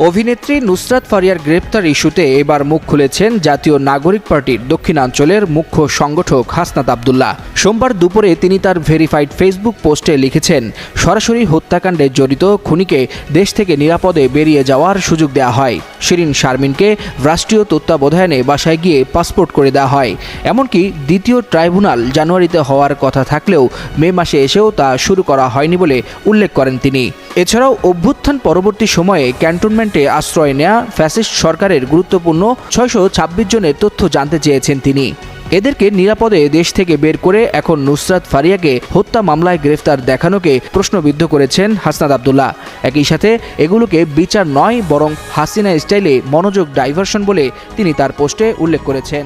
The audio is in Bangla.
অভিনেত্রী নুসরাত ফারিয়ার গ্রেপ্তার ইস্যুতে এবার মুখ খুলেছেন জাতীয় নাগরিক পার্টির দক্ষিণাঞ্চলের মুখ্য সংগঠক হাসনাত আব্দুল্লাহ। সোমবার দুপুরে তিনি তার ভেরিফাইড ফেসবুক পোস্টে লিখেছেন, সরাসরি হত্যাকাণ্ডে জড়িত খুনিকে দেশ থেকে নিরাপদে বেরিয়ে যাওয়ার সুযোগ দেওয়া হয়। শিরিন শারমিনকে রাষ্ট্রীয় তত্ত্বাবধানে বাসায় গিয়ে পাসপোর্ট করে দেওয়া হয়। এমনকি দ্বিতীয় ট্রাইব্যুনাল জানুয়ারিতে হওয়ার কথা থাকলেও মে মাসে এসেও তা শুরু করা হয়নি বলে উল্লেখ করেন তিনি। এছাড়াও অভ্যুত্থান পরবর্তী সময়ে ক্যান্টনমেন্টে আশ্রয় নেয়া ফ্যাসিস্ট সরকারের গুরুত্বপূর্ণ 626 জনের তথ্য জানতে চেয়েছেন তিনি। এদেরকে নিরাপদে দেশ থেকে বের করে এখন নুসরাত ফারিয়াকে হত্যা মামলায় গ্রেফতার দেখানোকে প্রশ্নবিদ্ধ করেছেন হাসনাত আব্দুল্লাহ। একই সাথে এগুলোকে বিচার নয় বরং হাসিনা স্টাইলে মনোযোগ ডাইভার্সন বলে তিনি তার পোস্টে উল্লেখ করেছেন।